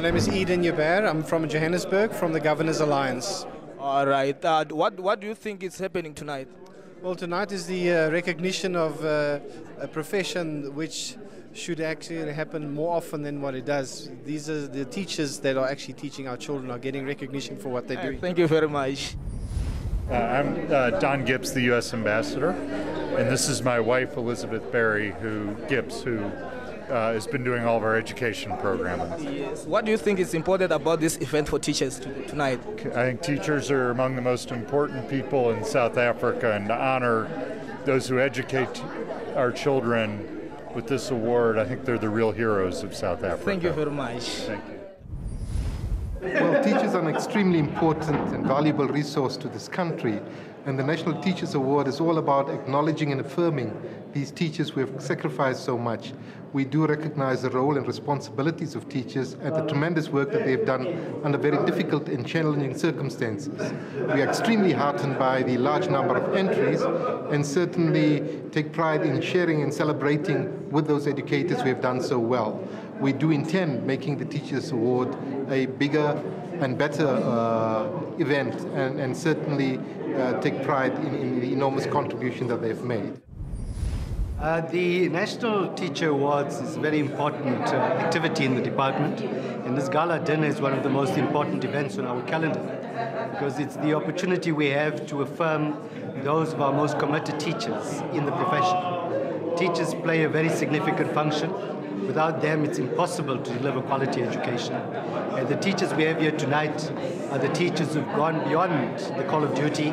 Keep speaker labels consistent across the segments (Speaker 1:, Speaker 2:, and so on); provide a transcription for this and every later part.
Speaker 1: name is Eden Yaber. I'm from Johannesburg, from the Governors Alliance.
Speaker 2: All right. What do you think is happening tonight?
Speaker 1: Well, tonight is the recognition of a profession which should actually happen more often than what it does. These are the teachers that are actually teaching our children are getting recognition for what they're doing.
Speaker 2: Thank you very much.
Speaker 3: I'm Don Gibbs, the U.S. Ambassador, and this is my wife, Elizabeth Berry, who has been doing all of our education programming.
Speaker 2: Yes. What do you think is important about this event for teachers tonight?
Speaker 3: I think teachers are among the most important people in South Africa, and to honor those who educate our children with this award, I think they're the real heroes of South Africa.
Speaker 2: Thank you very much.
Speaker 3: Thank you.
Speaker 4: Well, teachers are an extremely important and valuable resource to this country, and the National Teachers Award is all about acknowledging and affirming these teachers who have sacrificed so much. We do recognize the role and responsibilities of teachers and the tremendous work that they've done under very difficult and challenging circumstances. We are extremely heartened by the large number of entries and certainly take pride in sharing and celebrating with those educators who have done so well. We do intend making the Teachers Award a bigger and better event and certainly take pride in the enormous contribution that they've made.
Speaker 5: The National Teacher Awards is a very important activity in the department, and this gala dinner is one of the most important events on our calendar because it's the opportunity we have to affirm those of our most committed teachers in the profession. Teachers play a very significant function. Without them, it's impossible to deliver quality education. And the teachers we have here tonight are the teachers who've gone beyond the call of duty,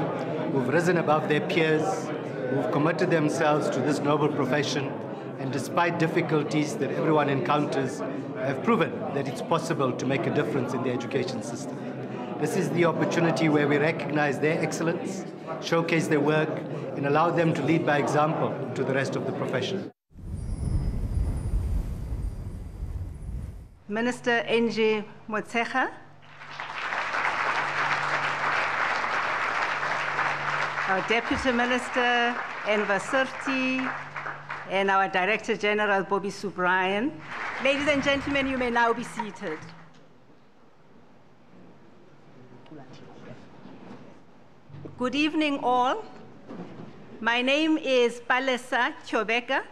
Speaker 5: who've risen above their peers, who've committed themselves to this noble profession, and despite difficulties that everyone encounters, have proven that it's possible to make a difference in the education system. This is the opportunity where we recognize their excellence, showcase their work, and allow them to lead by example to the rest of the profession.
Speaker 6: Minister Angie Motshekga, our Deputy Minister Enver Sirti, and our Director General Bobby Subrian. Ladies and gentlemen, you may now be seated. Good evening all. My name is Palesa Kyobeka.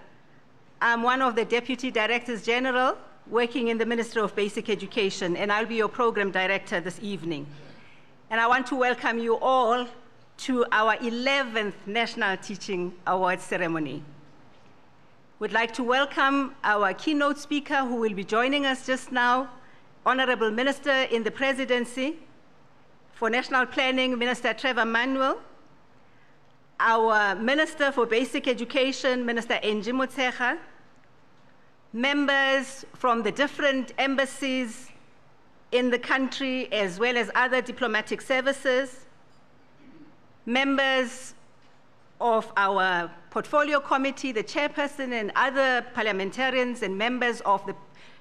Speaker 6: I'm one of the Deputy Directors General working in the Ministry of Basic Education, and I'll be your program director this evening. And I want to welcome you all to our 11th National Teaching Awards ceremony. We'd like to welcome our keynote speaker who will be joining us just now, Honorable Minister in the Presidency for National Planning, Minister Trevor Manuel, our Minister for Basic Education, Minister Angie Motshekga, members from the different embassies in the country as well as other diplomatic services, members of our portfolio committee, the chairperson and other parliamentarians and members of the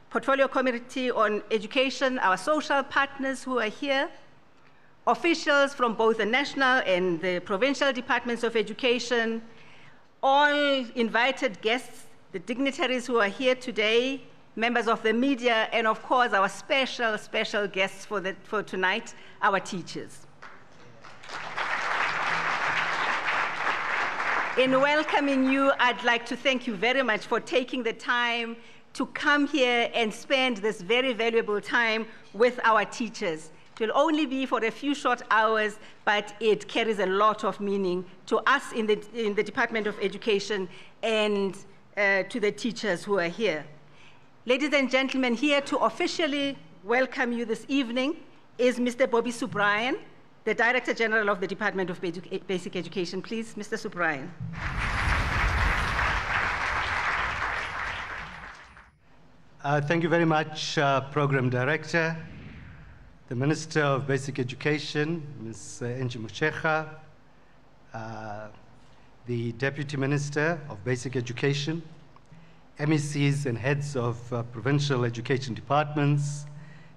Speaker 6: portfolio committee on education, our social partners who are here, officials from both the national and the provincial departments of education, all invited guests, the dignitaries who are here today, members of the media, and of course our special guests for tonight, our teachers. In welcoming you, I'd like to thank you very much for taking the time to come here and spend this very valuable time with our teachers. It will only be for a few short hours, but it carries a lot of meaning to us in the Department of Education and to the teachers who are here. Ladies and gentlemen, here to officially welcome you this evening is Mr. Bobby Subrian, the Director General of the Department of Basic Education. Please, Mr. Subrian.
Speaker 5: Thank you very much, Program Director, the Minister of Basic Education, Ms. Angie Motshekga, the Deputy Minister of Basic Education, MECs and heads of provincial education departments,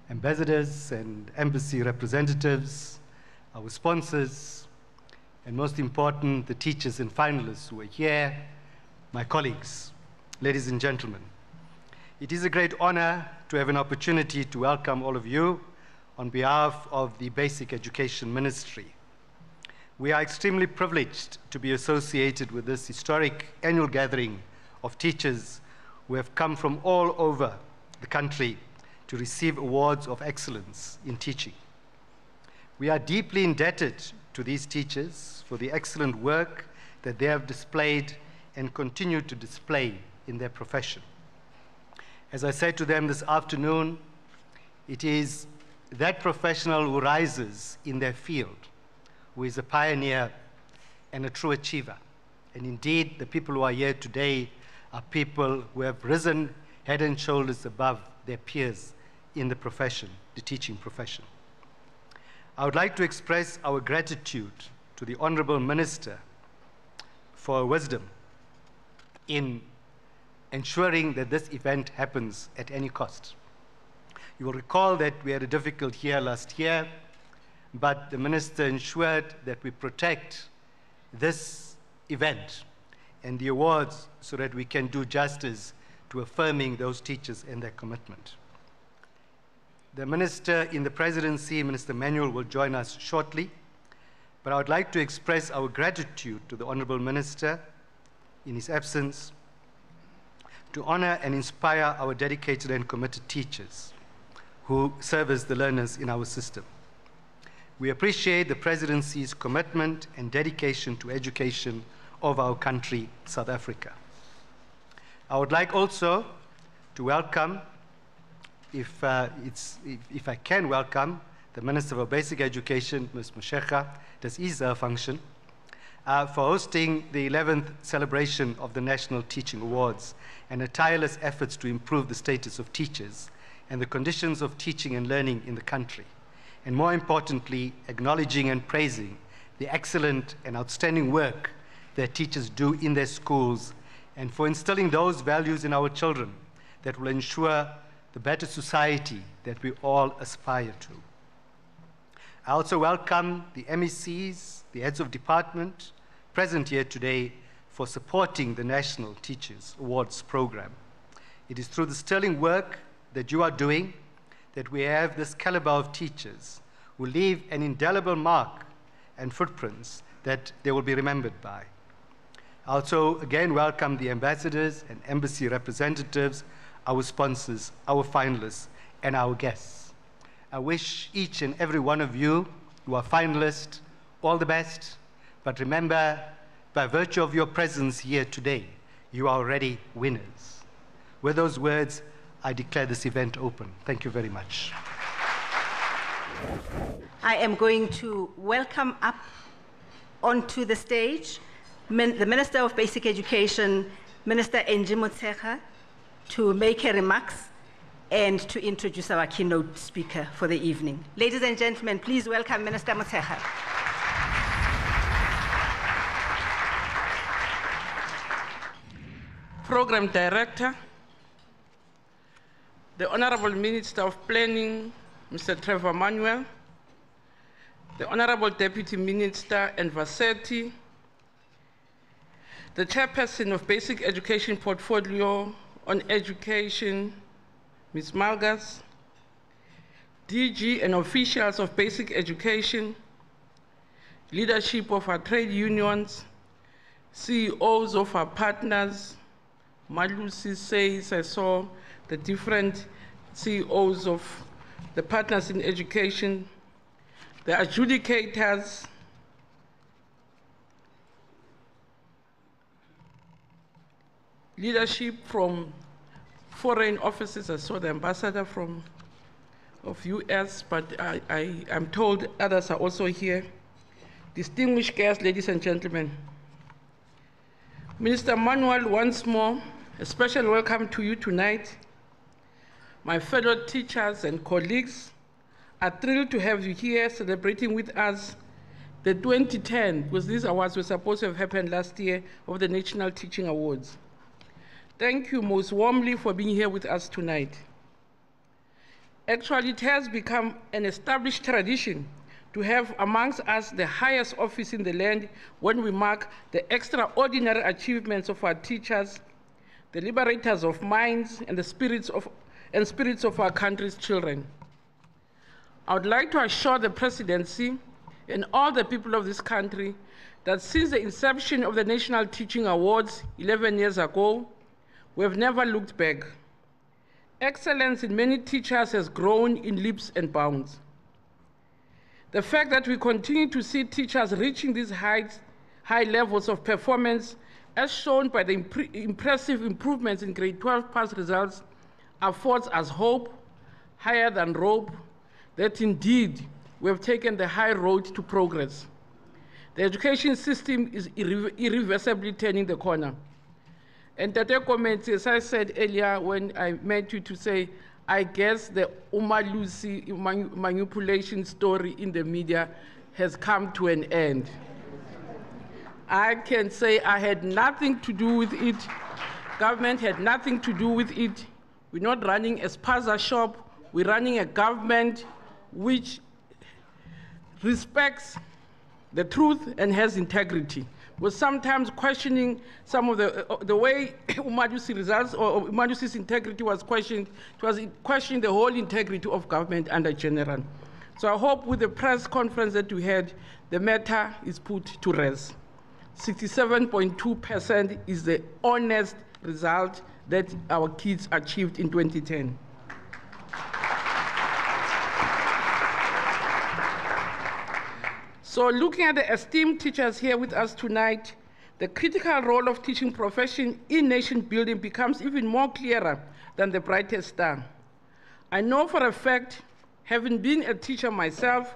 Speaker 5: ambassadors and embassy representatives, our sponsors, and most important, the teachers and finalists who are here, my colleagues, ladies and gentlemen. It is a great honor to have an opportunity to welcome all of you on behalf of the Basic Education Ministry. We are extremely privileged to be associated with this historic annual gathering of teachers who have come from all over the country to receive awards of excellence in teaching. We are deeply indebted to these teachers for the excellent work that they have displayed and continue to display in their profession. As I said to them this afternoon, it is that professional who rises in their field who is a pioneer and a true achiever. And indeed, the people who are here today are people who have risen head and shoulders above their peers in the profession, the teaching profession. I would like to express our gratitude to the Honorable Minister for her wisdom in ensuring that this event happens at any cost. You will recall that we had a difficult year last year, but the Minister ensured that we protect this event and the awards so that we can do justice to affirming those teachers and their commitment. The Minister in the Presidency, Minister Manuel, will join us shortly, but I would like to express our gratitude to the Honorable Minister in his absence to honor and inspire our dedicated and committed teachers who serve as the learners in our system. We appreciate the Presidency's commitment and dedication to education of our country, South Africa. I would like also to welcome, if I can welcome, the Minister for Basic Education, Ms. Mashekga, das ist her function, for hosting the 11th celebration of the National Teaching Awards and her tireless efforts to improve the status of teachers and the conditions of teaching and learning in the country. And more importantly, acknowledging and praising the excellent and outstanding work that teachers do in their schools and for instilling those values in our children that will ensure the better society that we all aspire to. I also welcome the MECs, the heads of department, present here today for supporting the National Teachers Awards program. It is through the sterling work that you are doing that we have this caliber of teachers who leave an indelible mark and footprints that they will be remembered by. I also again welcome the ambassadors and embassy representatives, our sponsors, our finalists, and our guests. I wish each and every one of you who are finalists all the best, but remember, by virtue of your presence here today, you are already winners. With those words, I declare this event open. Thank you very much.
Speaker 6: I am going to welcome up onto the stage the Minister of Basic Education, Minister Angie Motshekga, to make her remarks and to introduce our keynote speaker for the evening. Ladies and gentlemen, please welcome Minister Motshekga.
Speaker 7: Program Director, the Honorable Minister of Planning, Mr. Trevor Manuel, the Honorable Deputy Minister Envasetti, the Chairperson of Basic Education Portfolio on Education, Ms. Malgas, DG and officials of Basic Education, leadership of our trade unions, CEOs of our partners. Malusi says I saw the different CEOs of the partners in education, the adjudicators, leadership from foreign offices. I saw the ambassador of US, but I'm told others are also here. Distinguished guests, ladies and gentlemen. Minister Manuel, once more, a special welcome to you tonight. My fellow teachers and colleagues are thrilled to have you here celebrating with us the 2010, because these awards were supposed to have happened last year, of the National Teaching Awards. Thank you most warmly for being here with us tonight. Actually, it has become an established tradition to have amongst us the highest office in the land when we mark the extraordinary achievements of our teachers, the liberators of minds, and the spirits of our country's children. I would like to assure the presidency and all the people of this country that since the inception of the National Teaching Awards 11 years ago, we have never looked back. Excellence in many teachers has grown in leaps and bounds. The fact that we continue to see teachers reaching these high levels of performance, as shown by the impressive improvements in grade 12 pass results, affords us hope, higher than rope, that indeed we have taken the high road to progress. The education system is irreversibly turning the corner. And Tate comments, as I said earlier when I met you, to say, I guess the Umalusi manipulation story in the media has come to an end. I can say I had nothing to do with it. Government had nothing to do with it. We're not running a spaza shop. We're running a government which respects the truth and has integrity. Was sometimes questioning some of the way Umalusi results or Umalusi's integrity was questioned. It was questioning the whole integrity of government under General. So I hope with the press conference that we had, the matter is put to rest. 67.2% is the honest result that our kids achieved in 2010. So looking at the esteemed teachers here with us tonight, the critical role of teaching profession in nation building becomes even more clearer than the brightest star. I know for a fact, having been a teacher myself,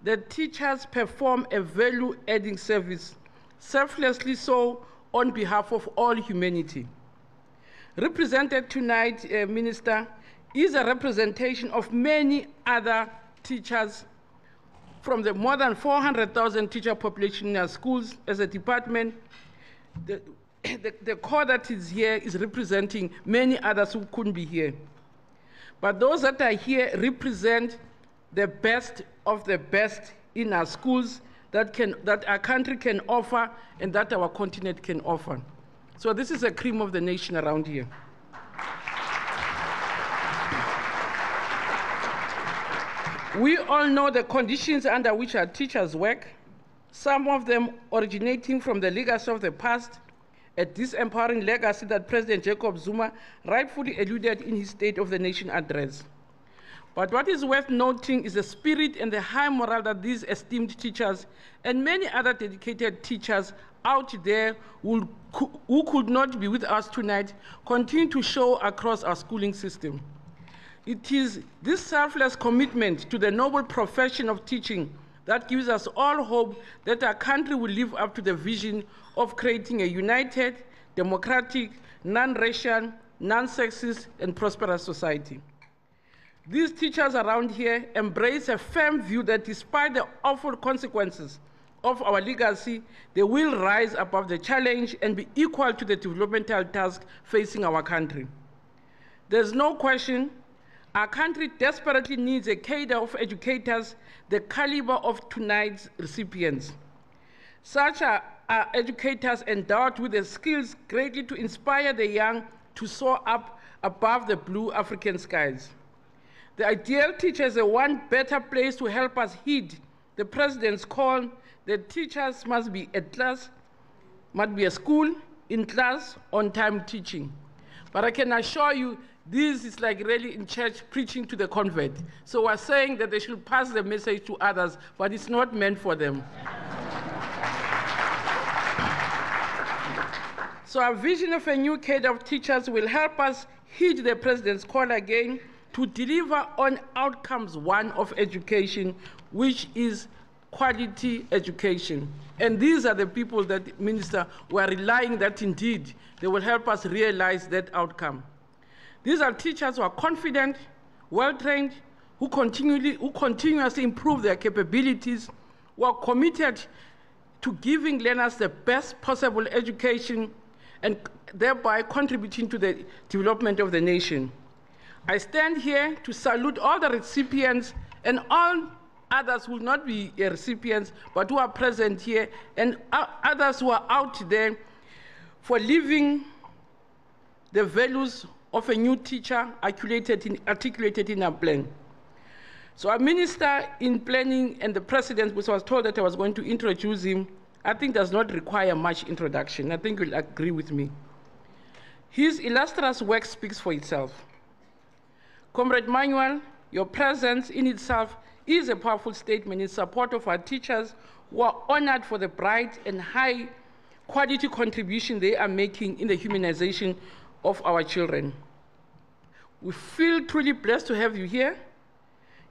Speaker 7: that teachers perform a value-adding service, selflessly so, on behalf of all humanity. Represented tonight, Minister, is a representation of many other teachers from the more than 400,000 teacher population in our schools as a department. The core that is here is representing many others who couldn't be here. But those that are here represent the best of the best in our schools that our country can offer and that our continent can offer. So this is a cream of the nation around here. We all know the conditions under which our teachers work, some of them originating from the legacy of the past, a disempowering legacy that President Jacob Zuma rightfully alluded in his State of the Nation address. But what is worth noting is the spirit and the high morale that these esteemed teachers and many other dedicated teachers out there who could not be with us tonight continue to show across our schooling system. It is this selfless commitment to the noble profession of teaching that gives us all hope that our country will live up to the vision of creating a united, democratic, non-racial, non-sexist, and prosperous society. These teachers around here embrace a firm view that despite the awful consequences of our legacy, they will rise above the challenge and be equal to the developmental task facing our country. There's no question our country desperately needs a cadre of educators the caliber of tonight's recipients. Such are educators endowed with the skills greatly to inspire the young to soar up above the blue African skies. The ideal teacher is the one better place to help us heed the president's call that teachers must be at class, must be a school, in class, on time teaching. But I can assure you, this is like really in church preaching to the convert. So we're saying that they should pass the message to others, but it's not meant for them. So our vision of a new cadre of teachers will help us heed the president's call again to deliver on outcomes one of education, which is quality education. And these are the people that, Minister, we are relying that indeed they will help us realize that outcome. These are teachers who are confident, well-trained, who continuously improve their capabilities, who are committed to giving learners the best possible education and thereby contributing to the development of the nation. I stand here to salute all the recipients and all others who will not be recipients, but who are present here, and others who are out there for living the values of a new teacher articulated in our plan. So our Minister in Planning and the President, which I was told that I was going to introduce him, I think does not require much introduction. I think you'll agree with me. His illustrious work speaks for itself. Comrade Manuel, your presence in itself is a powerful statement in support of our teachers who are honored for the bright and high quality contribution they are making in the humanization of our children. We feel truly blessed to have you here.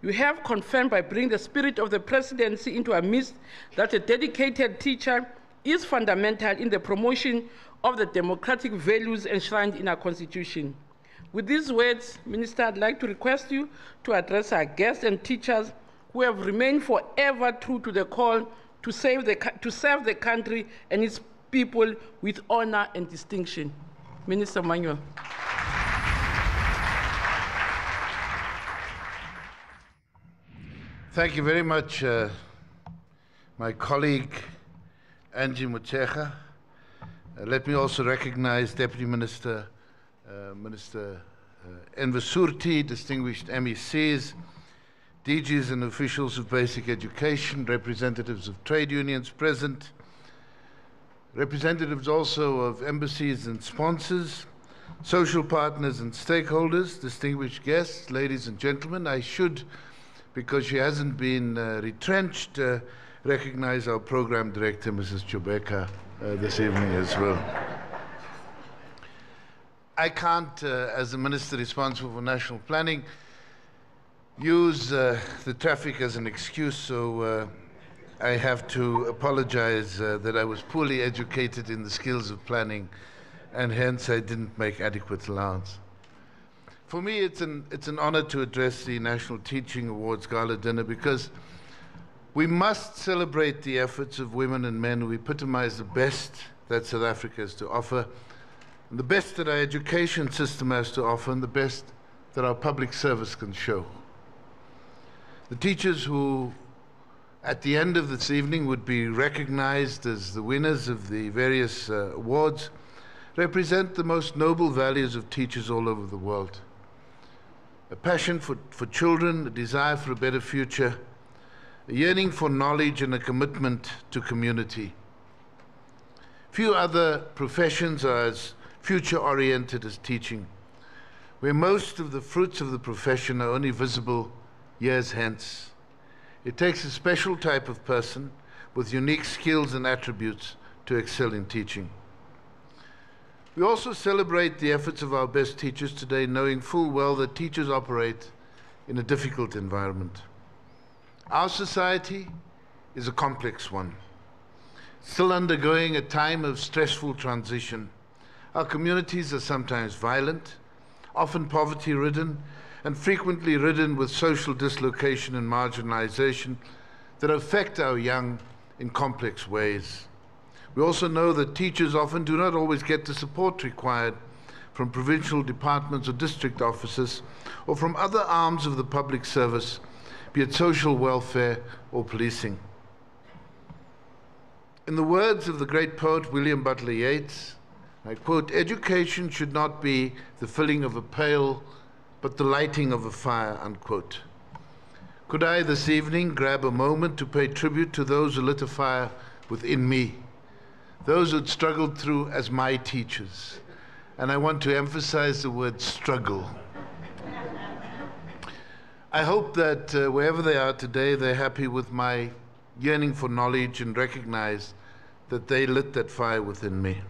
Speaker 7: You have confirmed by bringing the spirit of the presidency into our midst that a dedicated teacher is fundamental in the promotion of the democratic values enshrined in our Constitution. With these words, Minister, I'd like to request you to address our guests and teachers who have remained forever true to the call to serve the country and its people with honor and distinction. Minister Manuel.
Speaker 8: Thank you very much, my colleague Angie Motshekga. Let me also recognize Deputy Minister Enver Surti, distinguished MECs, DGs and officials of basic education, representatives of trade unions present, representatives also of embassies and sponsors, social partners and stakeholders, distinguished guests, ladies and gentlemen. I should, because she hasn't been retrenched, recognize our program director, Mrs. Chobeka, this evening as well. I can't, as the minister responsible for national planning, use the traffic as an excuse, so I have to apologize that I was poorly educated in the skills of planning, and hence I didn't make adequate allowance. For me, it's an honor to address the National Teaching Awards Gala Dinner because we must celebrate the efforts of women and men who epitomize the best that South Africa has to offer, and the best that our education system has to offer, and the best that our public service can show. The teachers who, at the end of this evening, would be recognized as the winners of the various awards represent the most noble values of teachers all over the world. A passion for children, a desire for a better future, a yearning for knowledge and a commitment to community. Few other professions are as future-oriented as teaching, where most of the fruits of the profession are only visible years hence. It takes a special type of person with unique skills and attributes to excel in teaching. We also celebrate the efforts of our best teachers today, knowing full well that teachers operate in a difficult environment. Our society is a complex one, still undergoing a time of stressful transition. Our communities are sometimes violent, often poverty-ridden, and frequently ridden with social dislocation and marginalization that affect our young in complex ways. We also know that teachers often do not always get the support required from provincial departments or district offices or from other arms of the public service, be it social welfare or policing. In the words of the great poet William Butler Yeats, I quote, "Education should not be the filling of a pail, but the lighting of a fire," unquote. Could I this evening grab a moment to pay tribute to those who lit a fire within me, those who had struggled through as my teachers? And I want to emphasize the word struggle. I hope that wherever they are today, they're happy with my yearning for knowledge and recognize that they lit that fire within me.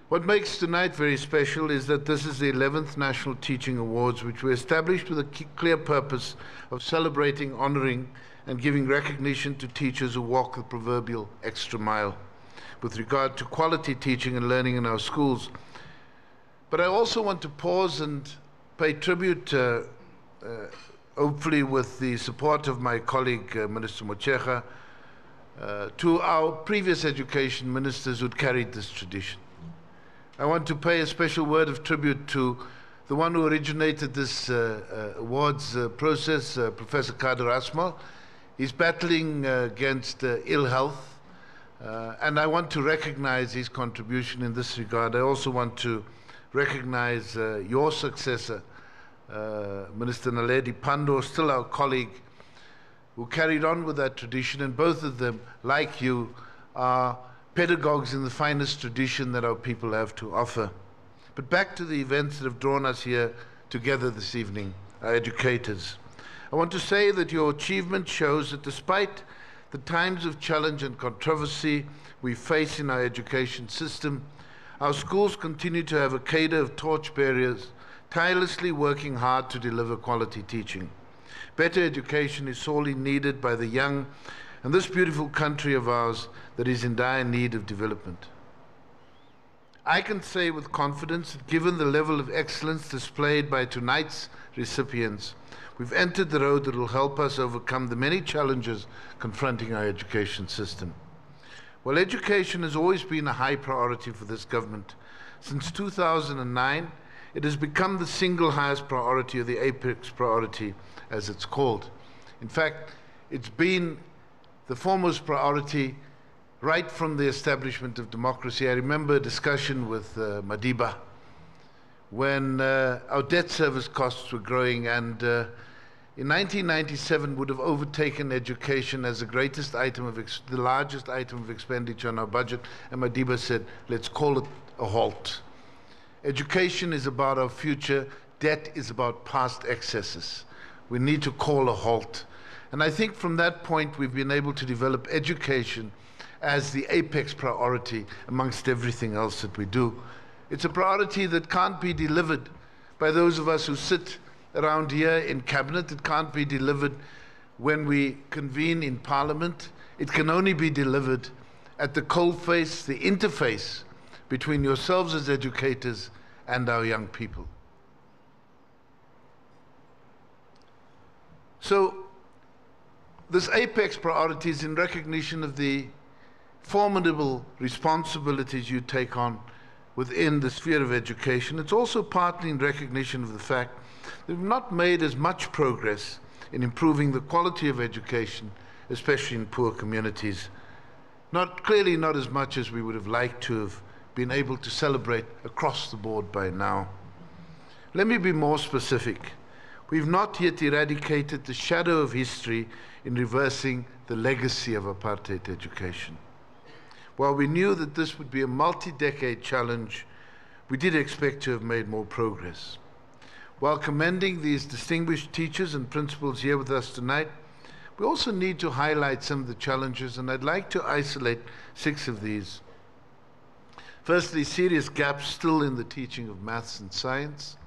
Speaker 8: What makes tonight very special is that this is the 11th National Teaching Awards, which were established with a clear purpose of celebrating, honoring, and giving recognition to teachers who walk the proverbial extra mile with regard to quality teaching and learning in our schools. But I also want to pause and pay tribute, hopefully with the support of my colleague, Minister Motshekga, to our previous education ministers who carried this tradition. I want to pay a special word of tribute to the one who originated this awards process, Professor Kader Asmal. He's battling against ill health, and I want to recognize his contribution in this regard. I also want to recognize your successor, Minister Naledi Pandor, still our colleague, who carried on with that tradition, and both of them, like you, are pedagogues in the finest tradition that our people have to offer. But back to the events that have drawn us here together this evening, our educators. I want to say that your achievement shows that despite the times of challenge and controversy we face in our education system, our schools continue to have a cadre of torchbearers tirelessly working hard to deliver quality teaching. Better education is sorely needed by the young and this beautiful country of ours that is in dire need of development. I can say with confidence that given the level of excellence displayed by tonight's recipients, we've entered the road that will help us overcome the many challenges confronting our education system. While education has always been a high priority for this government, since 2009, it has become the single highest priority, or the apex priority, as it's called. In fact, it's been the foremost priority right from the establishment of democracy. I remember a discussion with Madiba when our debt service costs were growing, and in 1997 would have overtaken education as the greatest item of the largest item of expenditure on our budget, and Madiba said, let's call it a halt. Education is about our future, debt is about past excesses. We need to call a halt. And I think from that point we've been able to develop education as the apex priority amongst everything else that we do. It's a priority that can't be delivered by those of us who sit around here in cabinet. It can't be delivered when we convene in parliament. It can only be delivered at the coalface, the interface between yourselves as educators and our young people. So this apex priority is in recognition of the formidable responsibilities you take on within the sphere of education. It's also partly in recognition of the fact that we've not made as much progress in improving the quality of education, especially in poor communities. Clearly not as much as we would have liked to have been able to celebrate across the board by now. Let me be more specific. We've not yet eradicated the shadow of history in reversing the legacy of apartheid education. While we knew that this would be a multi-decade challenge, we did expect to have made more progress. While commending these distinguished teachers and principals here with us tonight, we also need to highlight some of the challenges, and I'd like to isolate 6 of these. Firstly, serious gaps still in the teaching of maths and science.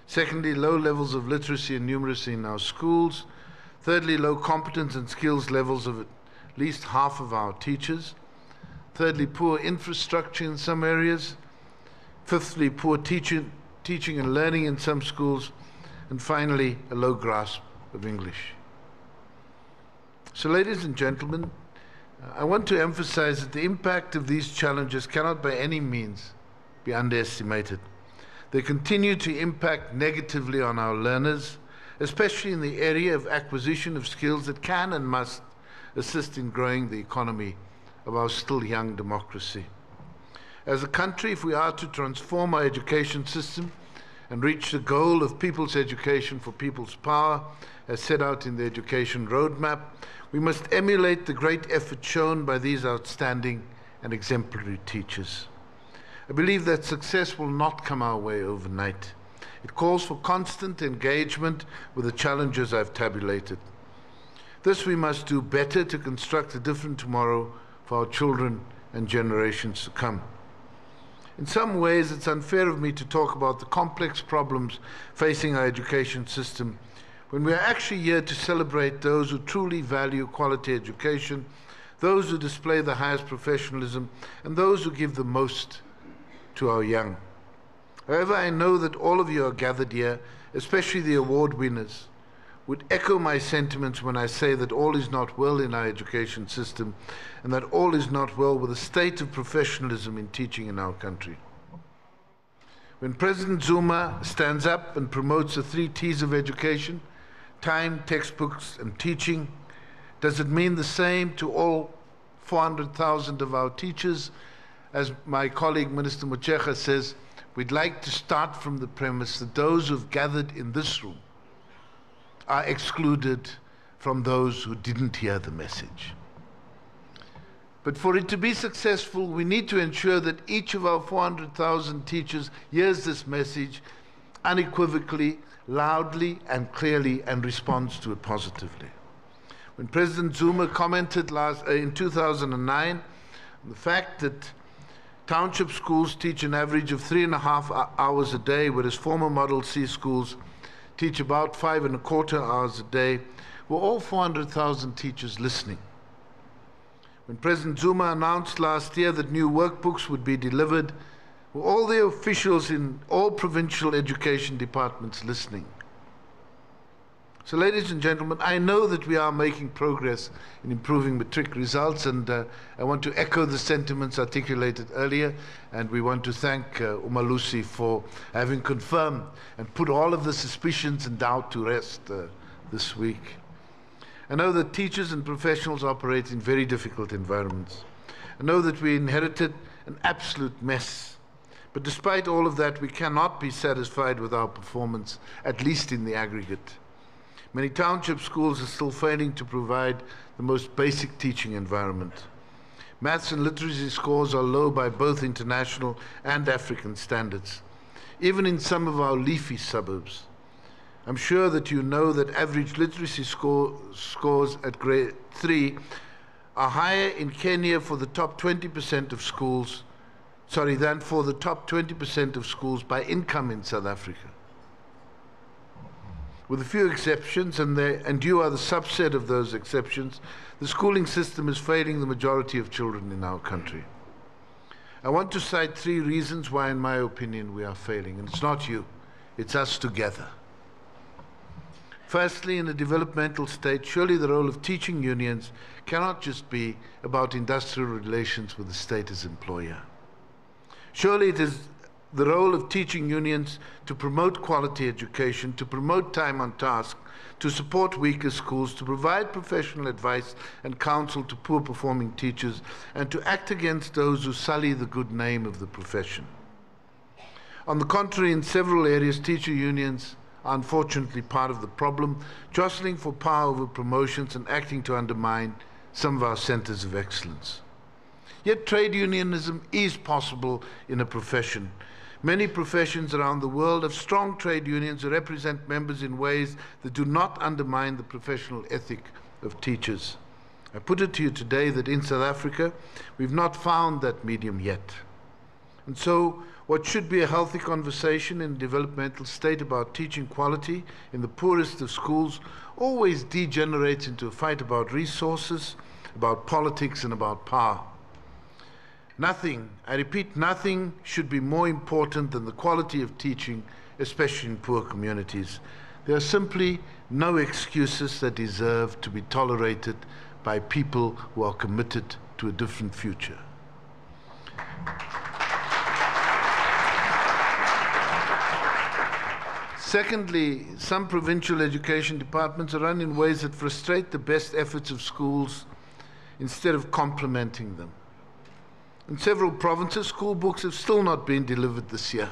Speaker 8: Secondly, low levels of literacy and numeracy in our schools. Thirdly, low competence and skills levels of at least half of our teachers. Thirdly, poor infrastructure in some areas. Fifthly, poor teaching and learning in some schools. And finally, a low grasp of English. So, ladies and gentlemen, I want to emphasize that the impact of these challenges cannot by any means be underestimated. They continue to impact negatively on our learners, especially in the area of acquisition of skills that can and must assist in growing the economy of our still young democracy. As a country, if we are to transform our education system and reach the goal of people's education for people's power, as set out in the education roadmap, we must emulate the great effort shown by these outstanding and exemplary teachers. I believe that success will not come our way overnight. It calls for constant engagement with the challenges I've tabulated. This we must do better to construct a different tomorrow for our children and generations to come. In some ways, it's unfair of me to talk about the complex problems facing our education system when we are actually here to celebrate those who truly value quality education, those who display the highest professionalism, and those who give the most to our young. However, I know that all of you are gathered here, especially the award winners, would echo my sentiments when I say that all is not well in our education system and that all is not well with the state of professionalism in teaching in our country. When President Zuma stands up and promotes the 3 T's of education, time, textbooks, and teaching, does it mean the same to all 400,000 of our teachers? As my colleague Minister Motshekga says, we'd like to start from the premise that those who've gathered in this room are excluded from those who didn't hear the message. But for it to be successful, we need to ensure that each of our 400,000 teachers hears this message unequivocally, loudly and clearly, and responds to it positively. When President Zuma commented in 2009 on the fact that township schools teach an average of 3.5 hours a day, whereas former Model C schools teach about 5.25 hours a day, were all 400,000 teachers listening? When President Zuma announced last year that new workbooks would be delivered, were all the officials in all provincial education departments listening? So, ladies and gentlemen, I know that we are making progress in improving matric results, and I want to echo the sentiments articulated earlier, and we want to thank Umalusi for having confirmed and put all of the suspicions and doubt to rest this week. I know that teachers and professionals operate in very difficult environments. I know that we inherited an absolute mess. But despite all of that, we cannot be satisfied with our performance, at least in the aggregate. Many township schools are still failing to provide the most basic teaching environment. Maths and literacy scores are low by both international and African standards, even in some of our leafy suburbs. I'm sure that you know that average literacy scores at grade 3 are higher in Kenya for the top 20% of schools, than for the top 20% of schools by income in South Africa. With a few exceptions, and you are the subset of those exceptions, the schooling system is failing the majority of children in our country. I want to cite 3 reasons why, in my opinion, we are failing. And it's not you, it's us together. Firstly, in a developmental state, surely the role of teaching unions cannot just be about industrial relations with the state as employer. Surely it is the role of teaching unions to promote quality education, to promote time on task, to support weaker schools, to provide professional advice and counsel to poor performing teachers, and to act against those who sully the good name of the profession. On the contrary, in several areas, teacher unions are unfortunately part of the problem, jostling for power over promotions and acting to undermine some of our centers of excellence. Yet trade unionism is possible in a profession. Many professions around the world have strong trade unions who represent members in ways that do not undermine the professional ethic of teachers. I put it to you today that in South Africa, we've not found that medium yet. And so, what should be a healthy conversation in a developmental state about teaching quality in the poorest of schools always degenerates into a fight about resources, about politics, and about power. Nothing, I repeat, nothing should be more important than the quality of teaching, especially in poor communities. There are simply no excuses that deserve to be tolerated by people who are committed to a different future. Secondly, some provincial education departments are run in ways that frustrate the best efforts of schools instead of complementing them. In several provinces, school books have still not been delivered this year.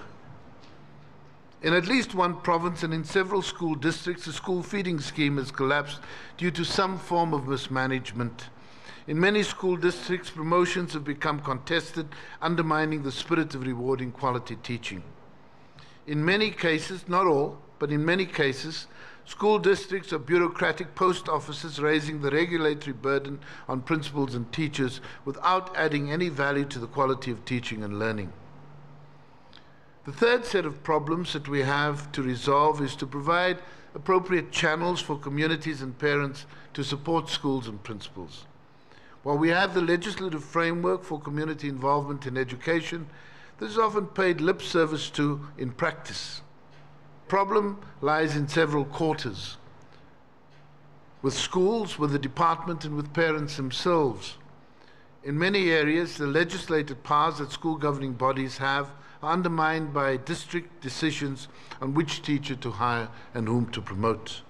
Speaker 8: In at least one province and in several school districts, the school feeding scheme has collapsed due to some form of mismanagement. In many school districts, promotions have become contested, undermining the spirit of rewarding quality teaching. In many cases, not all, but in many cases, school districts are bureaucratic post offices raising the regulatory burden on principals and teachers without adding any value to the quality of teaching and learning. The third set of problems that we have to resolve is to provide appropriate channels for communities and parents to support schools and principals. While we have the legislative framework for community involvement in education, this is often paid lip service to in practice. The problem lies in several quarters, with schools, with the department, and with parents themselves. In many areas, the legislative powers that school governing bodies have are undermined by district decisions on which teacher to hire and whom to promote.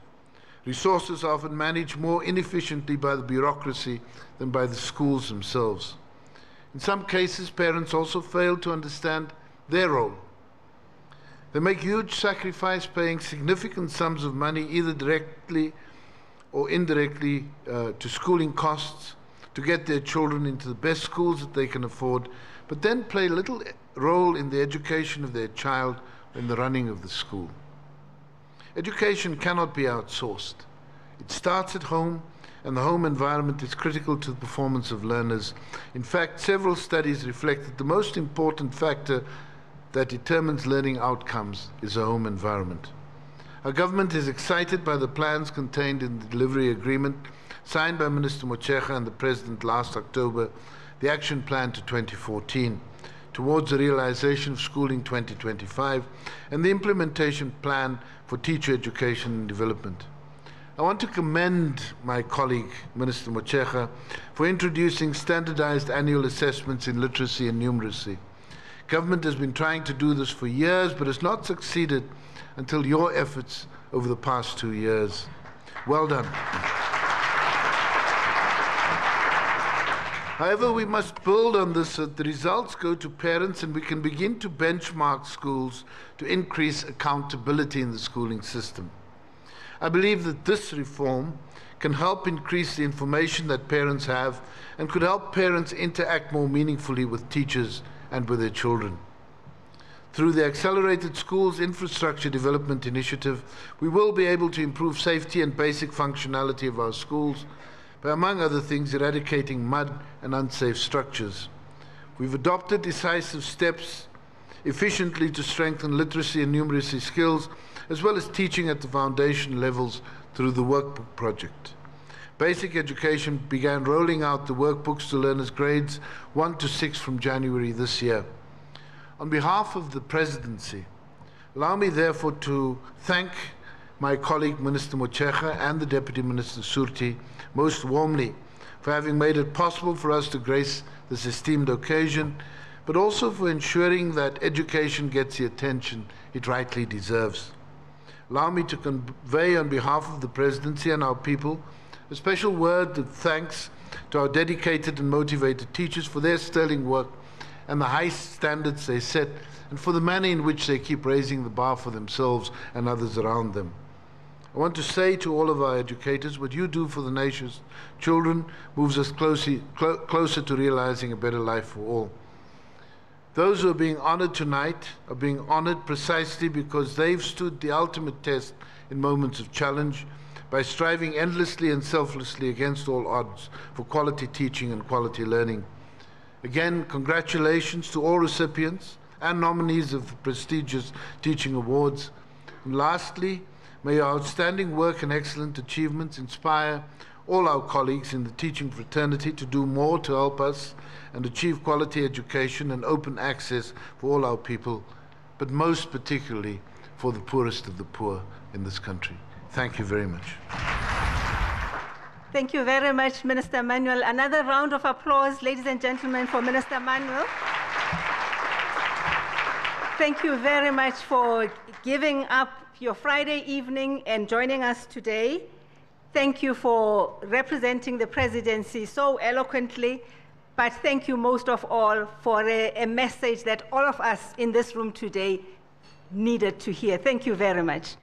Speaker 8: Resources are often managed more inefficiently by the bureaucracy than by the schools themselves. In some cases, parents also fail to understand their role They make huge sacrifice, paying significant sums of money, either directly or indirectly, to schooling costs, to get their children into the best schools that they can afford, but then play little role in the education of their child in the running of the school. Education cannot be outsourced. It starts at home, and the home environment is critical to the performance of learners. In fact, several studies reflect that the most important factor that determines learning outcomes is a home environment. Our government is excited by the plans contained in the delivery agreement signed by Minister Motshekga and the President last October, the Action Plan to 2014, towards the realization of Schooling 2025, and the Implementation Plan for Teacher Education and Development. I want to commend my colleague, Minister Motshekga, for introducing standardized annual assessments in literacy and numeracy. Government has been trying to do this for years, but has not succeeded until your efforts over the past 2 years. Well done. However, we must build on this so that the results go to parents and we can begin to benchmark schools to increase accountability in the schooling system. I believe that this reform can help increase the information that parents have and could help parents interact more meaningfully with teachers and with their children. Through the Accelerated Schools Infrastructure Development Initiative, we will be able to improve safety and basic functionality of our schools by, among other things, eradicating mud and unsafe structures. We've adopted decisive steps efficiently to strengthen literacy and numeracy skills, as well as teaching at the foundation levels through the Workbook Project. Basic Education began rolling out the workbooks to learners grades 1 to 6 from January this year. On behalf of the Presidency, allow me therefore to thank my colleague Minister Motshekga and the Deputy Minister Surti most warmly for having made it possible for us to grace this esteemed occasion, but also for ensuring that education gets the attention it rightly deserves. Allow me to convey on behalf of the Presidency and our people a special word of thanks to our dedicated and motivated teachers for their sterling work and the high standards they set, and for the manner in which they keep raising the bar for themselves and others around them. I want to say to all of our educators, what you do for the nation's children moves us closer to realizing a better life for all. Those who are being honored tonight are being honored precisely because they've stood the ultimate test in moments of challenge by striving endlessly and selflessly against all odds for quality teaching and quality learning. Again, congratulations to all recipients and nominees of the prestigious teaching awards. And lastly, may your outstanding work and excellent achievements inspire all our colleagues in the teaching fraternity to do more to help us and achieve quality education and open access for all our people, but most particularly for the poorest of the poor in this country. Thank you very much.
Speaker 6: Thank you very much, Minister Manuel. Another round of applause, ladies and gentlemen, for Minister Manuel. Thank you very much for giving up your Friday evening and joining us today. Thank you for representing the Presidency so eloquently, but thank you most of all for a message that all of us in this room today needed to hear. Thank you very much.